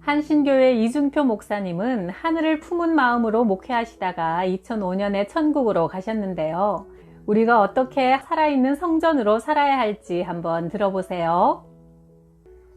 한신교회 이준표 목사님은 하늘을 품은 마음으로 목회하시다가 2005년에 천국으로 가셨는데요. 우리가 어떻게 살아있는 성전으로 살아야 할지 한번 들어보세요.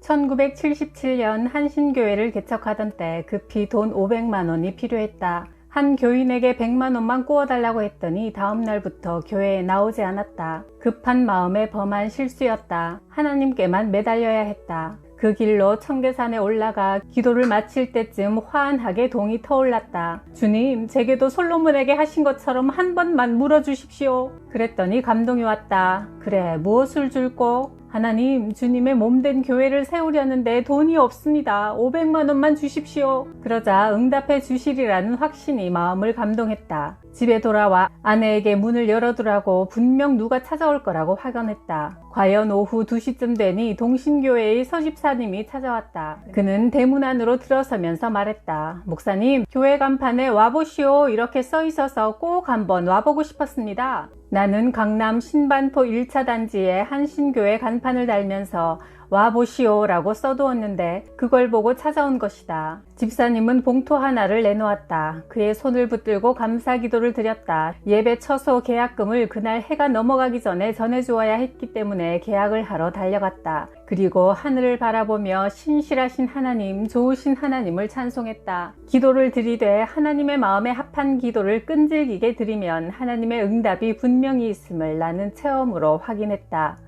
1977년 한신교회를 개척하던 때 급히 돈 500만 원이 필요했다. 한 교인에게 100만 원만 구워달라고 했더니 다음 날부터 교회에 나오지 않았다. 급한 마음에 범한 실수였다. 하나님께만 매달려야 했다. 그 길로 청계산에 올라가 기도를 마칠 때쯤 화한하게 동이 터올랐다. 주님, 제게도 솔로몬에게 하신 것처럼 한 번만 물어주십시오. 그랬더니 감동이 왔다. 그래, 무엇을 줄꼬? 하나님, 주님의 몸된 교회를 세우려는데 돈이 없습니다. 500만 원만 주십시오. 그러자 응답해 주시리라는 확신이 마음을 감동했다. 집에 돌아와 아내에게 문을 열어두라고 분명 누가 찾아올 거라고 확언했다. 과연 오후 2시쯤 되니 동신교회의 서집사님이 찾아왔다. 그는 대문 안으로 들어서면서 말했다. 목사님, 교회 간판에 와보시오 이렇게 써있어서 꼭 한번 와보고 싶었습니다. 나는 강남 신반포 1차 단지에 한신교회 간판을 달면서 와보시오 라고 써두었는데 그걸 보고 찾아온 것이다. 집사님은 봉투 하나를 내놓았다. 그의 손을 붙들고 감사기도를 드렸다. 예배 처소 계약금을 그날 해가 넘어가기 전에 전해주어야 했기 때문에 계약을 하러 달려갔다. 그리고 하늘을 바라보며 신실하신 하나님, 좋으신 하나님을 찬송했다. 기도를 드리되 하나님의 마음에 합한 기도를 끈질기게 드리면 하나님의 응답이 분명히 있음을 나는 체험으로 확인했다.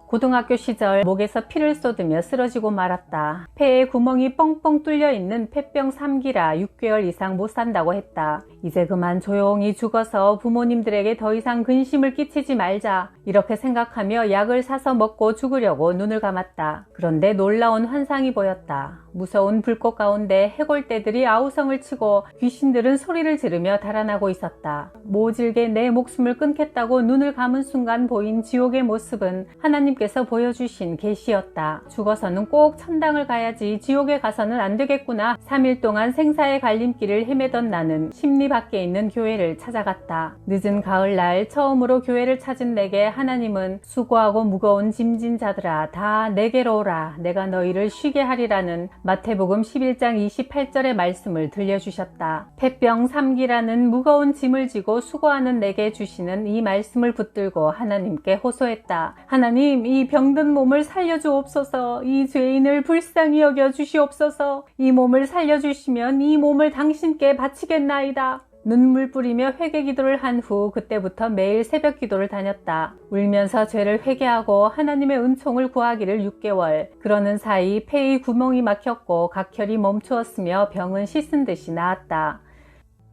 고등학교 시절 목에서 피를 쏟으며 쓰러지고 말았다. 폐에 구멍이 뻥뻥 뚫려 있는 폐병 3기라 6개월 이상 못 산다고 했다. 이제 그만 조용히 죽어서 부모님들에게 더 이상 근심을 끼치지 말자. 이렇게 생각하며 약을 사서 먹고 죽으려고 눈을 감았다. 그런데 놀라운 환상이 보였다. 무서운 불꽃 가운데 해골떼들이 아우성을 치고 귀신들은 소리를 지르며 달아나고 있었다. 모질게 내 목숨을 끊겠다고 눈을 감은 순간 보인 지옥의 모습은 하나님께서 보여주신 계시였다. 죽어서는 꼭 천당을 가야지 지옥에 가서는 안 되겠구나. 3일 동안 생사의 갈림길을 헤매던 나는 심리 밖에 있는 교회를 찾아갔다. 늦은 가을날 처음으로 교회를 찾은 내게 하나님은 수고하고 무거운 짐진 자들아 다 내게로 오라. 내가 너희를 쉬게 하리라는 마태복음 11장 28절의 말씀을 들려주셨다. 폐병 3기라는 무거운 짐을 지고 수고하는 내게 주시는 이 말씀을 붙들고 하나님께 호소했다. 하나님, 이 병든 몸을 살려주옵소서. 이 죄인을 불쌍히 여겨 주시옵소서. 이 몸을 살려주시면 이 몸을 당신께 바치겠나이다. 눈물 뿌리며 회개 기도를 한 후 그때부터 매일 새벽 기도를 다녔다. 울면서 죄를 회개하고 하나님의 은총을 구하기를 6개월. 그러는 사이 폐의 구멍이 막혔고 각혈이 멈추었으며 병은 씻은 듯이 나았다.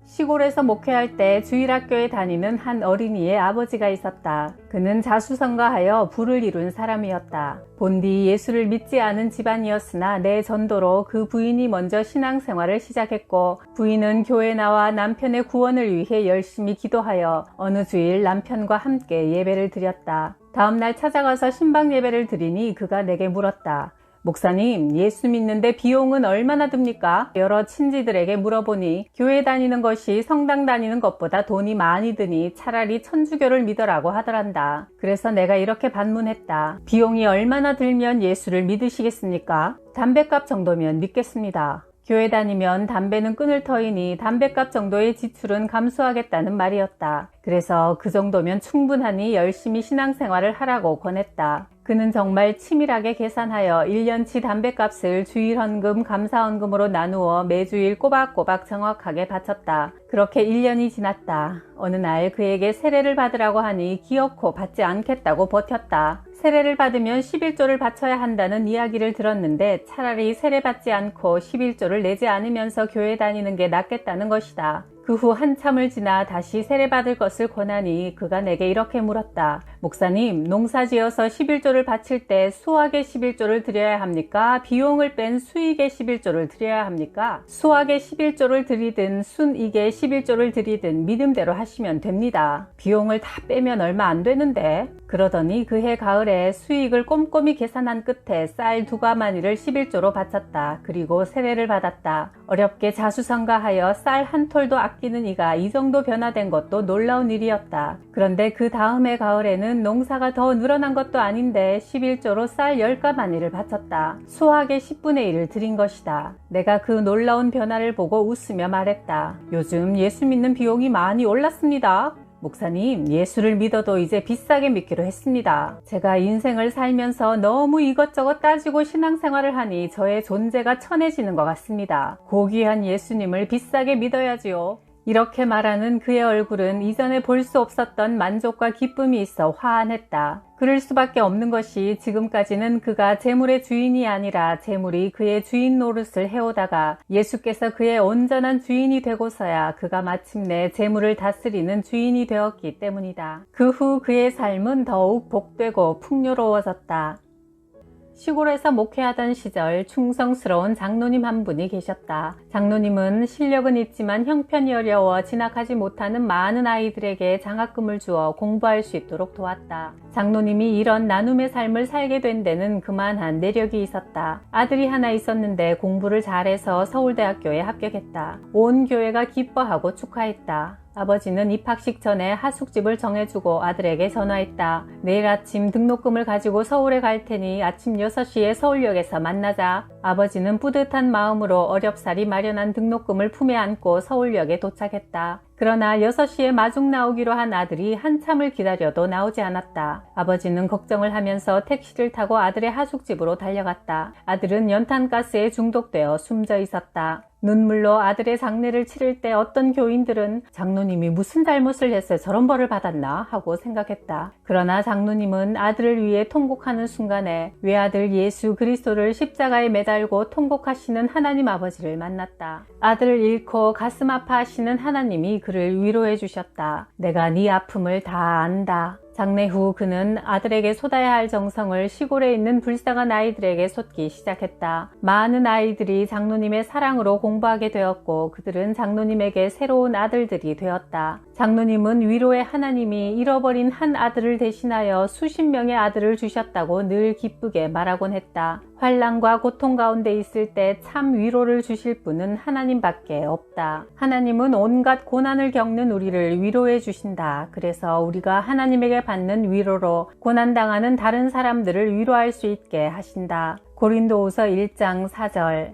시골에서 목회할 때 주일학교에 다니는 한 어린이의 아버지가 있었다. 그는 자수성가하여 부를 이룬 사람이었다. 본디 예수를 믿지 않은 집안이었으나 내 전도로 그 부인이 먼저 신앙생활을 시작했고 부인은 교회 나와 남편의 구원을 위해 열심히 기도하여 어느 주일 남편과 함께 예배를 드렸다. 다음날 찾아가서 신방 예배를 드리니 그가 내게 물었다. 목사님, 예수 믿는데 비용은 얼마나 듭니까? 여러 친지들에게 물어보니 교회 다니는 것이 성당 다니는 것보다 돈이 많이 드니 차라리 천주교를 믿으라고 하더란다. 그래서 내가 이렇게 반문했다. 비용이 얼마나 들면 예수를 믿으시겠습니까? 담뱃값 정도면 믿겠습니다. 교회 다니면 담배는 끊을 터이니 담뱃값 정도의 지출은 감수하겠다는 말이었다. 그래서 그 정도면 충분하니 열심히 신앙생활을 하라고 권했다. 그는 정말 치밀하게 계산하여 1년치 담뱃값을 주일헌금, 감사헌금으로 나누어 매주일 꼬박꼬박 정확하게 바쳤다. 그렇게 1년이 지났다. 어느 날 그에게 세례를 받으라고 하니 기어코 받지 않겠다고 버텼다. 세례를 받으면 11조를 바쳐야 한다는 이야기를 들었는데 차라리 세례 받지 않고 11조를 내지 않으면서 교회 다니는 게 낫겠다는 것이다. 그 후 한참을 지나 다시 세례받을 것을 권하니 그가 내게 이렇게 물었다. 목사님, 농사지어서 11조를 바칠 때 수확의 11조를 드려야 합니까? 비용을 뺀 수익의 11조를 드려야 합니까? 수확의 11조를 드리든 순익의 11조를 드리든 믿음대로 하시면 됩니다. 비용을 다 빼면 얼마 안 되는데. 그러더니 그해 가을에 수익을 꼼꼼히 계산한 끝에 쌀 2가마니를 11조로 바쳤다. 그리고 세례를 받았다. 어렵게 자수성가하여 쌀 한 톨도 바뀌는 이가 이 정도 변화된 것도 놀라운 일이었다. 그런데 그 다음해 가을에는 농사가 더 늘어난 것도 아닌데 11조로 쌀 10가마니를 바쳤다. 수확의 10분의 1을 드린 것이다. 내가 그 놀라운 변화를 보고 웃으며 말했다. 요즘 예수 믿는 비용이 많이 올랐습니다. 목사님, 예수를 믿어도 이제 비싸게 믿기로 했습니다. 제가 인생을 살면서 너무 이것저것 따지고 신앙생활을 하니 저의 존재가 천해지는 것 같습니다. 고귀한 예수님을 비싸게 믿어야지요. 이렇게 말하는 그의 얼굴은 이전에 볼 수 없었던 만족과 기쁨이 있어 화환했다. 그럴 수밖에 없는 것이 지금까지는 그가 재물의 주인이 아니라 재물이 그의 주인 노릇을 해오다가 예수께서 그의 온전한 주인이 되고서야 그가 마침내 재물을 다스리는 주인이 되었기 때문이다. 그 후 그의 삶은 더욱 복되고 풍요로워졌다. 시골에서 목회하던 시절 충성스러운 장로님 한 분이 계셨다. 장로님은 실력은 있지만 형편이 어려워 진학하지 못하는 많은 아이들에게 장학금을 주어 공부할 수 있도록 도왔다. 장로님이 이런 나눔의 삶을 살게 된 데는 그만한 내력이 있었다. 아들이 하나 있었는데 공부를 잘해서 서울대학교에 합격했다. 온 교회가 기뻐하고 축하했다. 아버지는 입학식 전에 하숙집을 정해주고 아들에게 전화했다. 내일 아침 등록금을 가지고 서울에 갈 테니 아침 6시에 서울역에서 만나자. 아버지는 뿌듯한 마음으로 어렵사리 마련한 등록금을 품에 안고 서울역에 도착했다. 그러나 6시에 마중 나오기로 한 아들이 한참을 기다려도 나오지 않았다. 아버지는 걱정을 하면서 택시를 타고 아들의 하숙집으로 달려갔다. 아들은 연탄가스에 중독되어 숨져 있었다. 눈물로 아들의 장례를 치를 때 어떤 교인들은 장로님이 무슨 잘못을 해서 저런 벌을 받았나 하고 생각했다. 그러나 장로님은 아들을 위해 통곡하는 순간에 외아들 예수 그리스도를 십자가에 매달고 통곡하시는 하나님 아버지를 만났다. 아들을 잃고 가슴 아파하시는 하나님이 그를 위로해 주셨다. 내가 네 아픔을 다 안다. 장례 후 그는 아들에게 쏟아야 할 정성을 시골에 있는 불쌍한 아이들에게 쏟기 시작했다. 많은 아이들이 장로님의 사랑으로 공부하게 되었고 그들은 장로님에게 새로운 아들들이 되었다. 장로님은 위로의 하나님이 잃어버린 한 아들을 대신하여 수십 명의 아들을 주셨다고 늘 기쁘게 말하곤 했다. 환난과 고통 가운데 있을 때 참 위로를 주실 분은 하나님밖에 없다. 하나님은 온갖 고난을 겪는 우리를 위로해 주신다. 그래서 우리가 하나님에게 받는 위로로 고난당하는 다른 사람들을 위로할 수 있게 하신다. 고린도후서 1장 4절.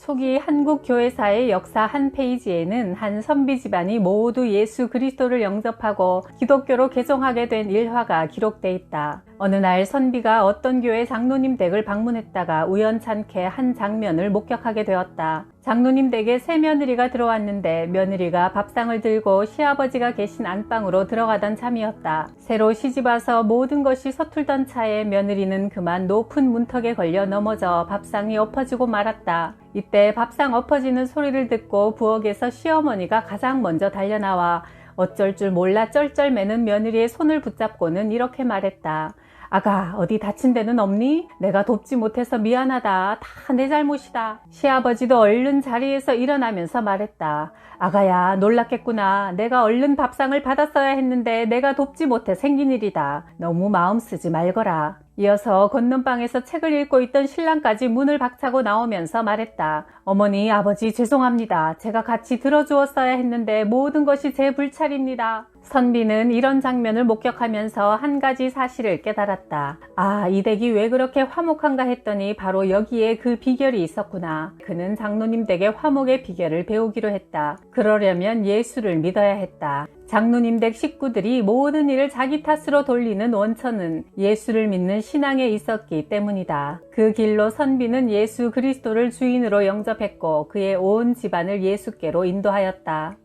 초기 한국 교회사의 역사 한 페이지에는 한 선비 집안이 모두 예수 그리스도를 영접하고 기독교로 개종하게 된 일화가 기록돼 있다. 어느 날 선비가 어떤 교회 장로님 댁을 방문했다가 우연찮게 한 장면을 목격하게 되었다. 장로님 댁에 새 며느리가 들어왔는데 며느리가 밥상을 들고 시아버지가 계신 안방으로 들어가던 참이었다. 새로 시집와서 모든 것이 서툴던 차에 며느리는 그만 높은 문턱에 걸려 넘어져 밥상이 엎어지고 말았다. 이때 밥상 엎어지는 소리를 듣고 부엌에서 시어머니가 가장 먼저 달려나와 어쩔 줄 몰라 쩔쩔매는 며느리의 손을 붙잡고는 이렇게 말했다. 아가, 어디 다친 데는 없니? 내가 돕지 못해서 미안하다. 다 내 잘못이다. 시아버지도 얼른 자리에서 일어나면서 말했다. 아가야, 놀랐겠구나. 내가 얼른 밥상을 받았어야 했는데 내가 돕지 못해 생긴 일이다. 너무 마음 쓰지 말거라. 이어서 건넌방에서 책을 읽고 있던 신랑까지 문을 박차고 나오면서 말했다. 어머니, 아버지 죄송합니다. 제가 같이 들어주었어야 했는데 모든 것이 제 불찰입니다. 선비는 이런 장면을 목격하면서 한 가지 사실을 깨달았다. 아, 이 댁이 왜 그렇게 화목한가 했더니 바로 여기에 그 비결이 있었구나. 그는 장로님 댁의 화목의 비결을 배우기로 했다. 그러려면 예수를 믿어야 했다. 장로님 댁 식구들이 모든 일을 자기 탓으로 돌리는 원천은 예수를 믿는 신앙에 있었기 때문이다. 그 길로 선비는 예수 그리스도를 주인으로 영접했고 그의 온 집안을 예수께로 인도하였다.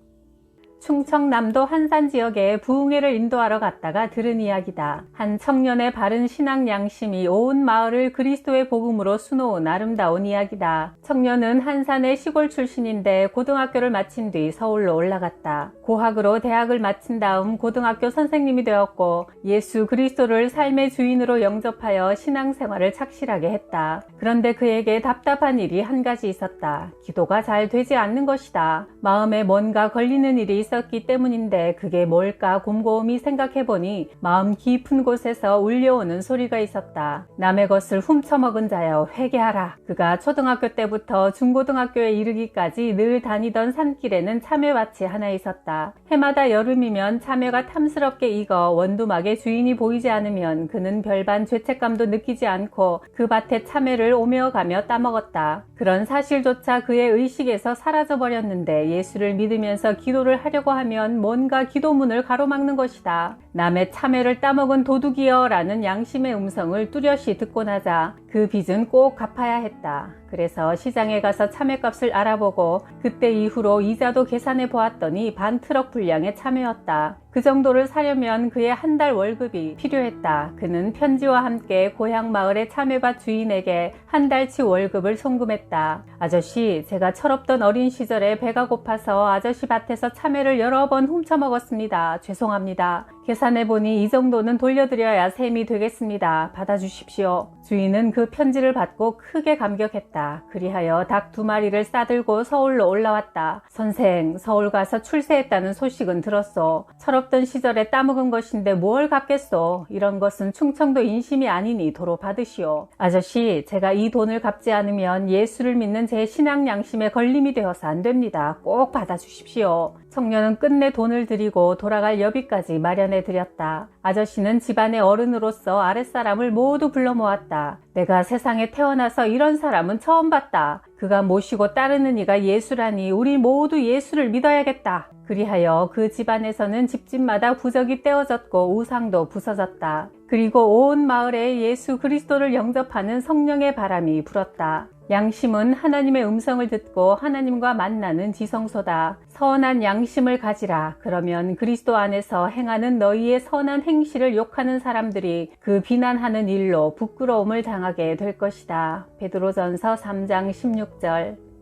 충청남도 한산 지역에 부흥회를 인도하러 갔다가 들은 이야기다. 한 청년의 바른 신앙 양심이 온 마을을 그리스도의 복음으로 수놓은 아름다운 이야기다. 청년은 한산의 시골 출신인데 고등학교를 마친 뒤 서울로 올라갔다. 고학으로 대학을 마친 다음 고등학교 선생님이 되었고 예수 그리스도를 삶의 주인으로 영접하여 신앙생활을 착실하게 했다. 그런데 그에게 답답한 일이 한 가지 있었다. 기도가 잘 되지 않는 것이다. 마음에 뭔가 걸리는 일이 있었다. 있었기 때문인데 그게 뭘까 곰곰이 생각해보니 마음 깊은 곳에서 울려오는 소리가 있었다. 남의 것을 훔쳐먹은 자여 회개하라. 그가 초등학교 때부터 중고등학교에 이르기까지 늘 다니던 산길에는 참외밭이 하나 있었다. 해마다 여름이면 참외가 탐스럽게 익어 원두막에 주인이 보이지 않으면 그는 별반 죄책감도 느끼지 않고 그 밭에 참외를 오며 가며 따먹었다. 그런 사실조차 그의 의식에서 사라져버렸는데 예수를 믿으면서 기도를 하려고 하면 뭔가 기도문을 가로막는 것이다. 남의 참외를 따먹은 도둑이여 라는 양심의 음성을 뚜렷이 듣고 나자 그 빚은 꼭 갚아야 했다. 그래서 시장에 가서 참외값을 알아보고 그때 이후로 이자도 계산해 보았더니 반 트럭 분량의 참외였다. 그 정도를 사려면 그의 한 달 월급이 필요했다. 그는 편지와 함께 고향 마을의 참외밭 주인에게 한 달치 월급을 송금했다. 아저씨, 제가 철없던 어린 시절에 배가 고파서 아저씨 밭에서 참외를 여러 번 훔쳐 먹었습니다. 죄송합니다. 계산해보니 이 정도는 돌려드려야 셈이 되겠습니다. 받아주십시오. 주인은 그 편지를 받고 크게 감격했다. 그리하여 닭 2마리를 싸들고 서울로 올라왔다. 선생, 서울 가서 출세했다는 소식은 들었소. 철없던 시절에 따먹은 것인데 뭘 갚겠소. 이런 것은 충청도 인심이 아니니 도로 받으시오. 아저씨, 제가 이 돈을 갚지 않으면 예수를 믿는 제 신앙 양심에 걸림이 되어서 안 됩니다. 꼭 받아주십시오. 청년은 끝내 돈을 드리고 돌아갈 여비까지 마련해 드렸다. 아저씨는 집안의 어른으로서 아랫사람을 모두 불러 모았다. 내가 세상에 태어나서 이런 사람은 처음 봤다. 그가 모시고 따르는 이가 예수라니 우리 모두 예수를 믿어야겠다. 그리하여 그 집안에서는 집집마다 부적이 떼어졌고 우상도 부서졌다. 그리고 온 마을에 예수 그리스도를 영접하는 성령의 바람이 불었다. 양심은 하나님의 음성을 듣고 하나님과 만나는 지성소다. 선한 양심을 가지라. 그러면 그리스도 안에서 행하는 너희의 선한 행실을 욕하는 사람들이 그 비난하는 일로 부끄러움을 당하게 될 것이다. 베드로전서 3장 16절.